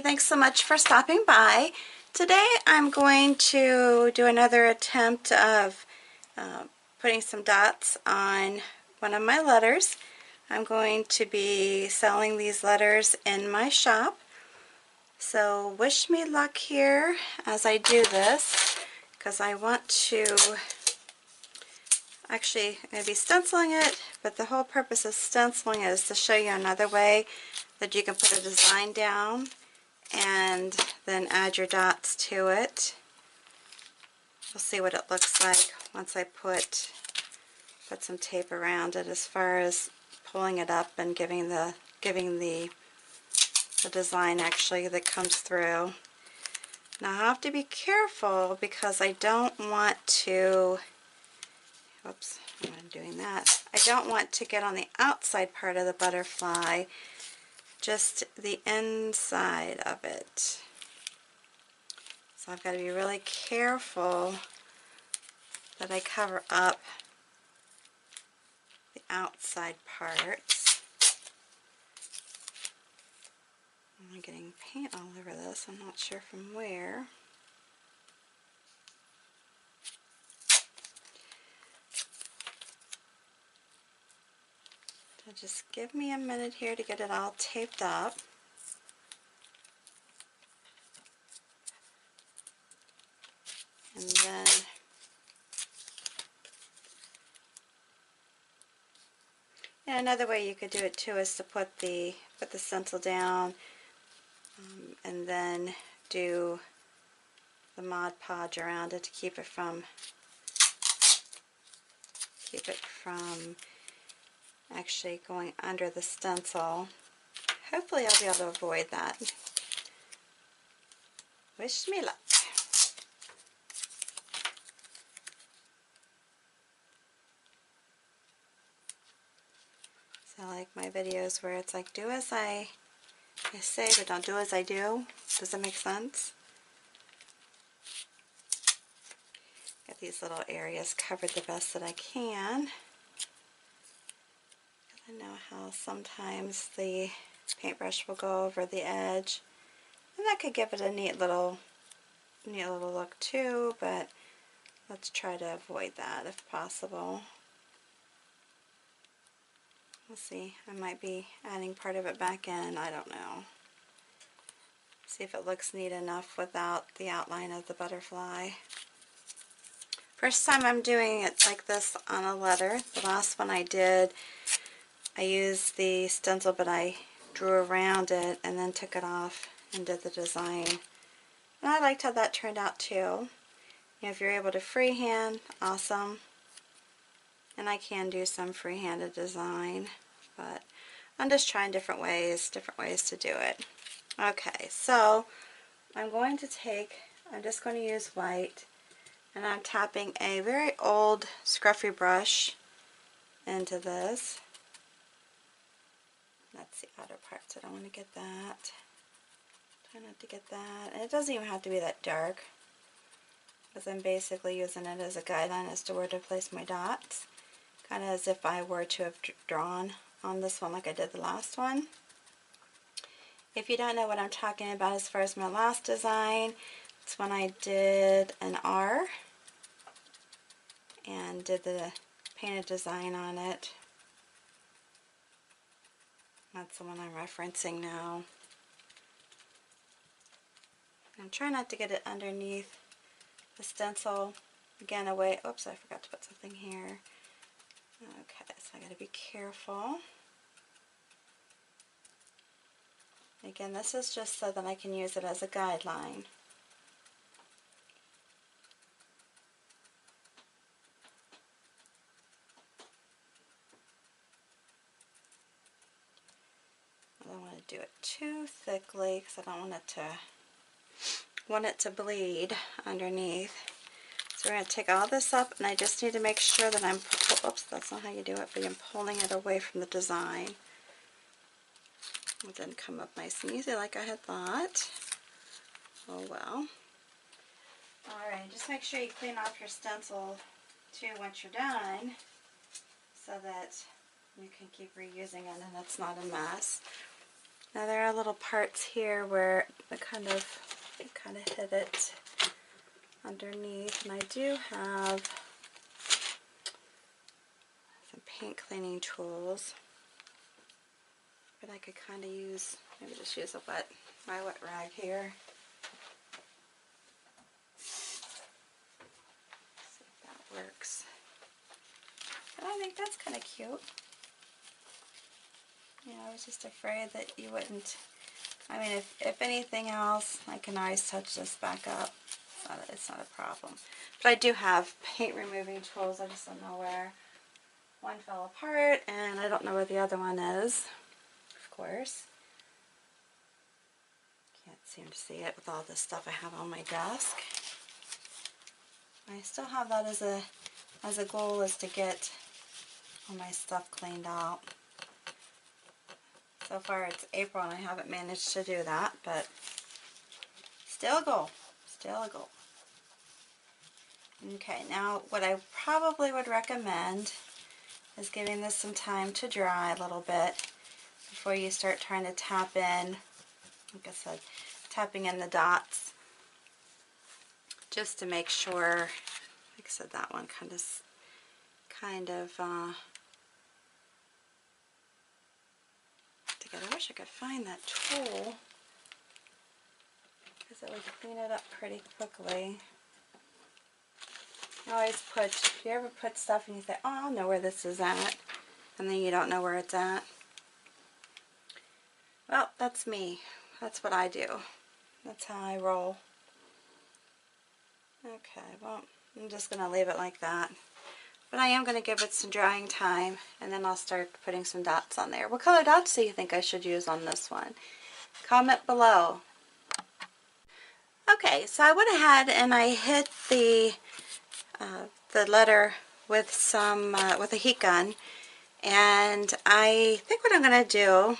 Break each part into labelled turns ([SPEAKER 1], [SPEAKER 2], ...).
[SPEAKER 1] thanks so much for stopping by. Today I'm going to do another attempt of putting some dots on one of my letters. I'm going to be selling these letters in my shop. So wish me luck here as I do this, because I want to, actually I'm going to be stenciling it, but the whole purpose of stenciling it is to show you another way that you can put a design down and then add your dots to it. We'll see what it looks like once I put some tape around it, as far as pulling it up and giving the design actually that comes through. Now I have to be careful because I don't want to, whoops, I'm doing that. I don't want to get on the outside part of the butterfly, just the inside of it. So I've got to be really careful that I cover up the outside parts. I'm getting paint all over this. I'm not sure from where. So just give me a minute here to get it all taped up. And then another way you could do it too is to put the stencil down and then do the Mod Podge around it to keep it from actually going under the stencil. Hopefully I'll be able to avoid that. Wish me luck. So I like my videos where it's like, do as I say, but don't do as I do. Does that make sense? Get these little areas covered the best that I can. I know how sometimes the paintbrush will go over the edge, and that could give it a neat little look too, but let's try to avoid that if possible. We'll see. I might be adding part of it back in. I don't know. See if it looks neat enough without the outline of the butterfly. First time I'm doing it like this on a letter. The last one I did, I used the stencil, but I drew around it and then took it off and did the design. And I liked how that turned out too. You know, if you're able to freehand, awesome. And I can do some free-handed design, but I'm just trying different ways to do it. Okay, so I'm just going to use white, and I'm tapping a very old scruffy brush into this. That's the outer parts. I don't want to get that. Try not to get that. And it doesn't even have to be that dark, because I'm basically using it as a guideline as to where to place my dots. Kind of as if I were to have drawn on this one like I did the last one. If you don't know what I'm talking about as far as my last design, it's when I did an R and did the painted design on it. That's the one I'm referencing now. I'm trying not to get it underneath the stencil. Again, away. Oops, I forgot to put something here. Okay, so I got to be careful. Again, this is just so that I can use it as a guideline. I don't want to do it too thickly because I don't want it to bleed underneath. So we're going to take all this up, and I just need to make sure that I'm, oops, that's not how you do it, but I'm pulling it away from the design. It didn't come up nice and easy like I had thought. Oh well. Alright, just make sure you clean off your stencil too once you're done, so that you can keep reusing it and it's not a mess. Now there are little parts here where it kind of hit it underneath, and I do have some paint cleaning tools, but I could kind of use, maybe just use my wet rag here. See if that works. But I think that's kind of cute. Yeah, I was just afraid that you wouldn't. I mean, if anything else, I can always touch this back up. It's not a problem. But I do have paint removing tools. I just don't know where. One fell apart, and I don't know where the other one is, of course. Can't seem to see it with all this stuff I have on my desk. I still have that as a goal, is to get all my stuff cleaned out. So far it's April and I haven't managed to do that, but still a goal. Still a goal. Okay, now what I probably would recommend is giving this some time to dry a little bit before you start trying to tap in, like I said, tapping in the dots, just to make sure, like I said, that one kind of together. I wish I could find that tool, because it would clean it up pretty quickly. You always put, if you ever put stuff and you say, oh, I'll know where this is at, and then you don't know where it's at. Well, that's me. That's what I do. That's how I roll. Okay, well, I'm just going to leave it like that. But I am going to give it some drying time, and then I'll start putting some dots on there. What color dots do you think I should use on this one? Comment below. Okay, so I went ahead and I hit the letter with some with a heat gun, and I think what I'm going to do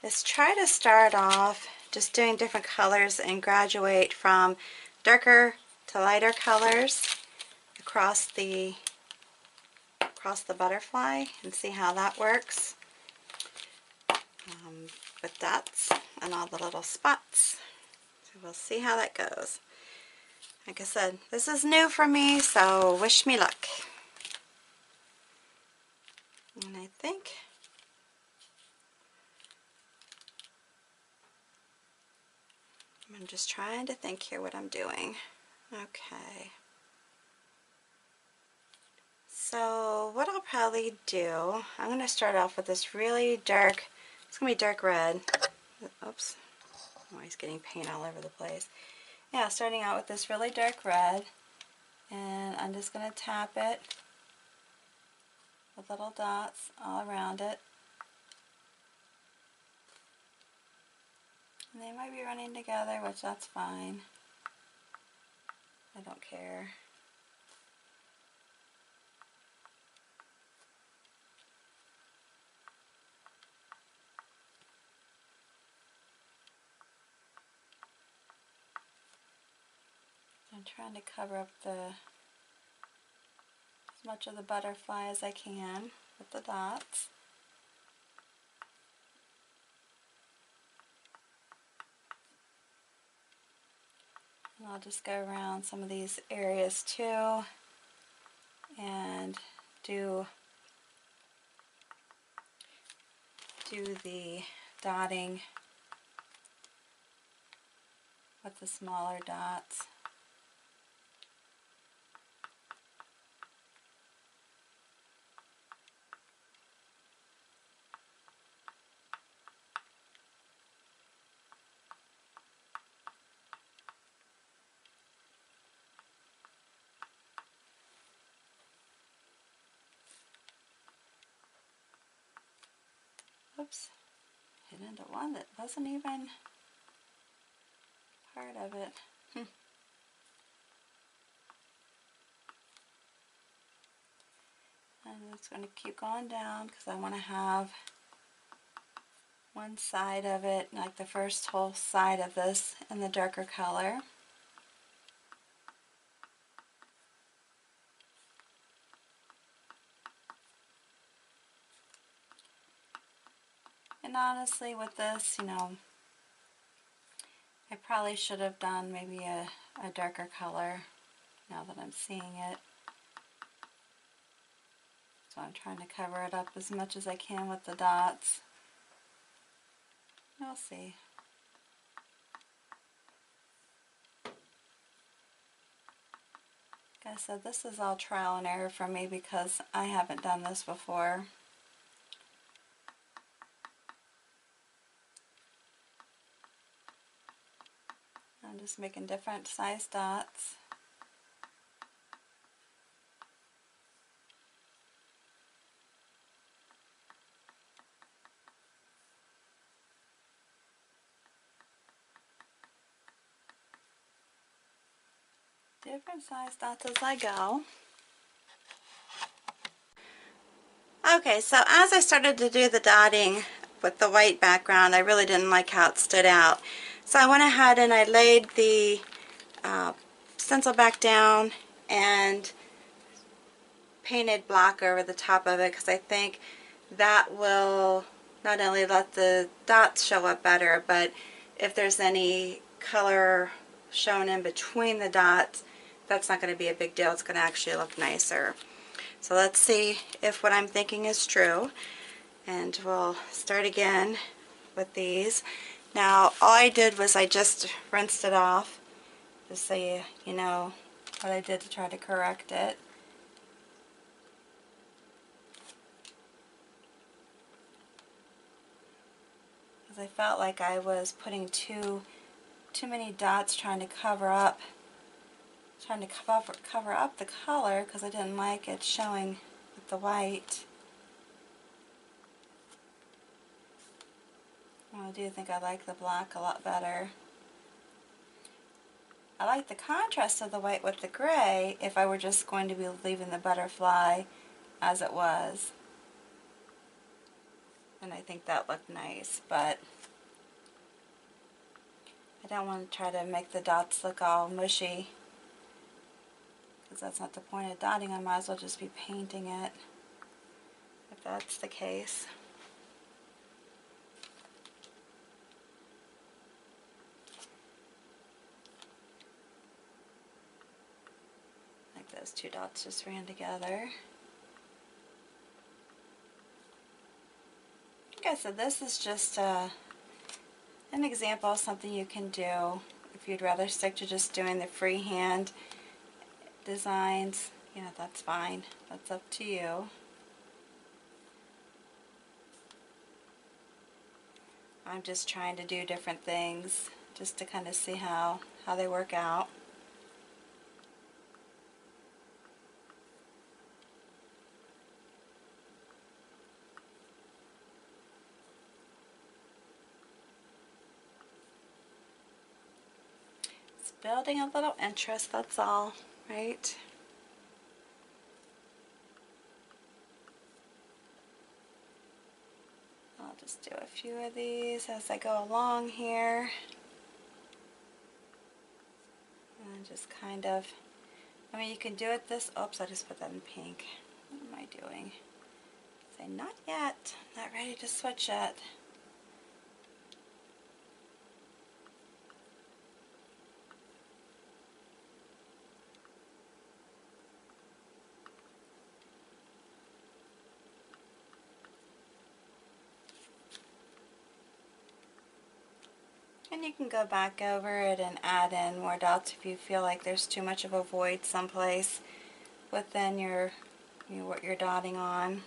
[SPEAKER 1] is try to start off just doing different colors and graduate from darker to lighter colors across the butterfly, and see how that works with dots and all the little spots. So we'll see how that goes. Like I said, this is new for me, so wish me luck. And I think I'm just trying to think here what I'm doing. Okay. So what I'll probably do, I'm going to start off with this really dark, it's going to be dark red. Oops, I'm always getting paint all over the place. Yeah, starting out with this really dark red, and I'm just going to tap it with little dots all around it. And they might be running together, which that's fine. I don't care. I'm trying to cover up as much of the butterfly as I can with the dots. And I'll just go around some of these areas too and do the dotting with the smaller dots. Oops, hit into one that wasn't even part of it. And it's going to keep going down because I want to have one side of it, like the first whole side of this, in the darker color. And And honestly, with this, you know, I probably should have done maybe a darker color now that I'm seeing it. So I'm trying to cover it up as much as I can with the dots. We'll see. Like I said, this is all trial and error for me because I haven't done this before. I'm just making different size dots. Different size dots as I go. Okay, so as I started to do the dotting with the white background, I really didn't like how it stood out. So I went ahead and I laid the stencil back down and painted black over the top of it because I think that will not only let the dots show up better, but if there's any color shown in between the dots, that's not going to be a big deal. It's going to actually look nicer. So let's see if what I'm thinking is true, and we'll start again with these. Now all I did was I just rinsed it off just so you know what I did to try to correct it. Because I felt like I was putting too many dots trying to cover up the color because I didn't like it showing with the white. Well, I do think I like the black a lot better. I like the contrast of the white with the gray if I were just going to be leaving the butterfly as it was. And I think that looked nice, but I don't want to try to make the dots look all mushy because that's not the point of dotting. I might as well just be painting it if that's the case. Like those two dots just ran together. Like I said, this is just an example of something you can do. If you'd rather stick to just doing the freehand designs, you know, that's fine. That's up to you. I'm just trying to do different things just to kind of see how they work out. It's building a little interest, that's all, right? I'll just do a few of these as I go along here. And just kind of, I mean, you can do it this, oops, I just put that in pink. What am I doing? Say, not yet, not ready to switch yet. And you can go back over it and add in more dots if you feel like there's too much of a void someplace within what you're dotting on.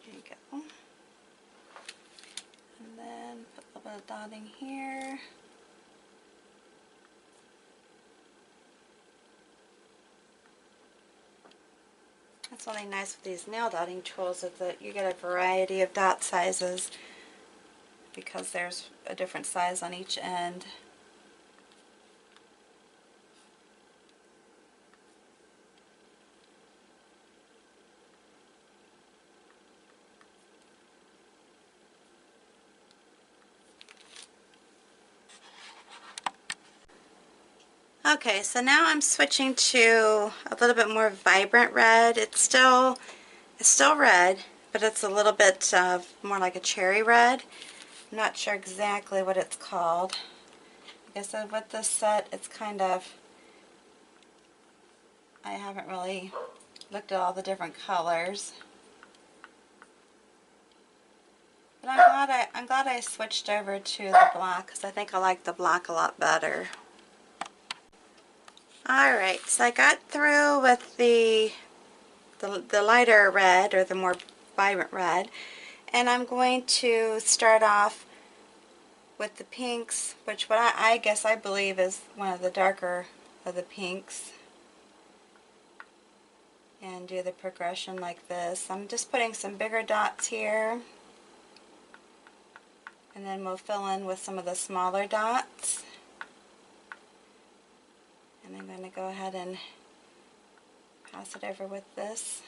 [SPEAKER 1] There you go. And then put a little bit of dotting here. That's something nice with these nail dotting tools is that you get a variety of dot sizes because there's a different size on each end. Okay, so now I'm switching to a little bit more vibrant red. It's still red, but it's a little bit more like a cherry red. I'm not sure exactly what it's called. Like I said, with this set, it's kind of, I haven't really looked at all the different colors. But I'm glad I switched over to the black, because I think I like the black a lot better. Alright, so I got through with the lighter red, or the more vibrant red, and I'm going to start off with the pinks, which what I guess I believe is one of the darker of the pinks, and do the progression like this. I'm just putting some bigger dots here, and then we'll fill in with some of the smaller dots. And I'm going to go ahead and pass it over with this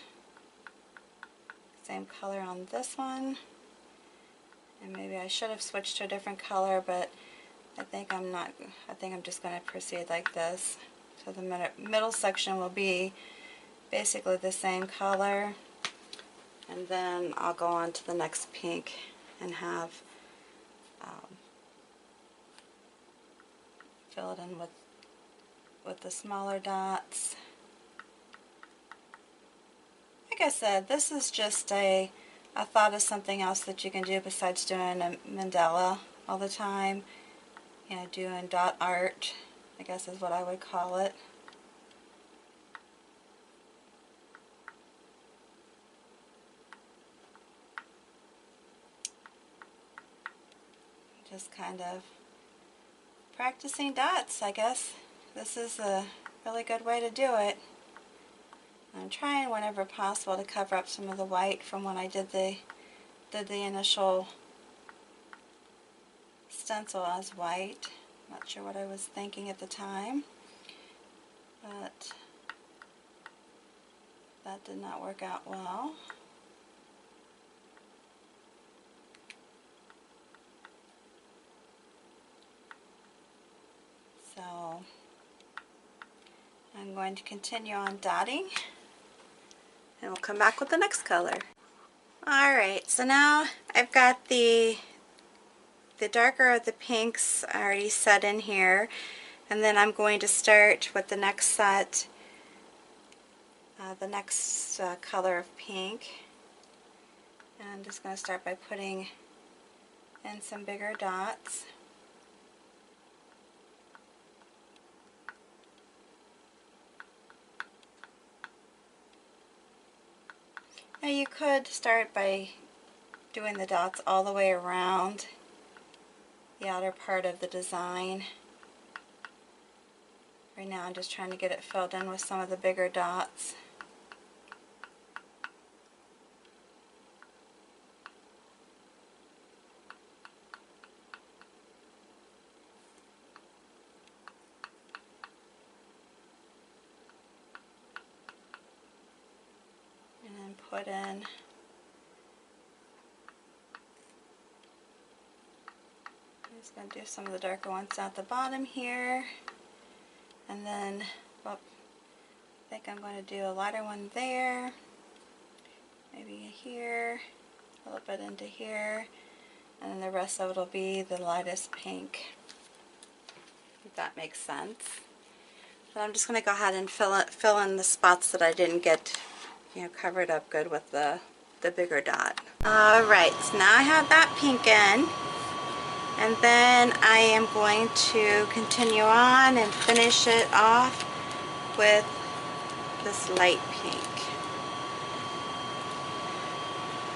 [SPEAKER 1] same color on this one. And maybe I should have switched to a different color, but I think I'm not. I think I'm just going to proceed like this. So the middle section will be basically the same color, and then I'll go on to the next pink and have fill it in with the smaller dots. Like I said, this is just a thought of something else that you can do besides doing a mandala all the time. You know, doing dot art, I guess is what I would call it. Just kind of practicing dots, I guess. This is a really good way to do it. I'm trying whenever possible to cover up some of the white from when I did the initial stencil as white. Not sure what I was thinking at the time, but that did not work out well. So I'm going to continue on dotting, and we'll come back with the next color. Alright, so now I've got the darker of the pinks already set in here, and then I'm going to start with the next set, the next color of pink. And I'm just going to start by putting in some bigger dots. Now you could start by doing the dots all the way around the outer part of the design. Right now I'm just trying to get it filled in with some of the bigger dots. And then put in I'm just going to do some of the darker ones at the bottom here, and then I think I'm going to do a lighter one there, maybe here, a little bit into here, and then the rest of it will be the lightest pink, if that makes sense. So I'm just going to go ahead and fill in the spots that I didn't get, you know, covered up good with the bigger dot. Alright, so now I have that pink in. And then I am going to continue on and finish it off with this light pink.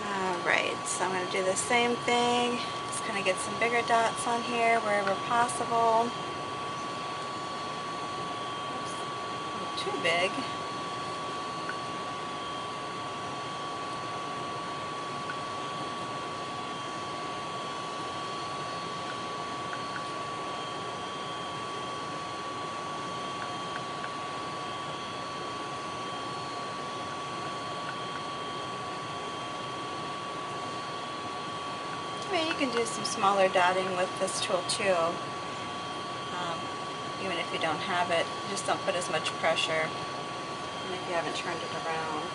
[SPEAKER 1] Alright, so I'm going to do the same thing. Just kind of get some bigger dots on here wherever possible. Oops, too big. You can do some smaller dotting with this tool too. even if you don't have it. Just don't put as much pressure if you haven't turned it around.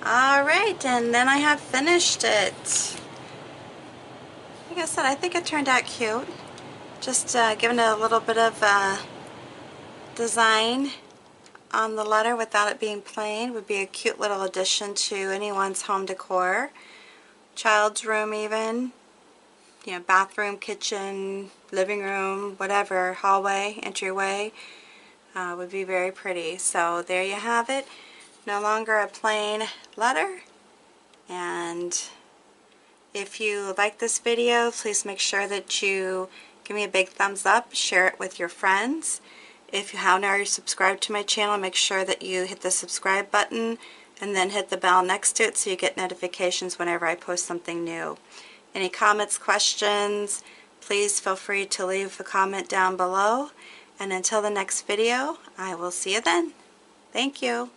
[SPEAKER 1] Alright, and then I have finished it. Like I said, I think it turned out cute. Just giving it a little bit of design on the letter without it being plain would be a cute little addition to anyone's home decor. Child's room even. You know, bathroom, kitchen, living room, whatever, hallway, entryway, would be very pretty. So there you have it. No longer a plain letter. And if you like this video, please make sure that you give me a big thumbs up, share it with your friends. If you haven't already subscribed to my channel, make sure that you hit the subscribe button and then hit the bell next to it so you get notifications whenever I post something new. Any comments, questions, please feel free to leave a comment down below. And until the next video, I will see you then. Thank you.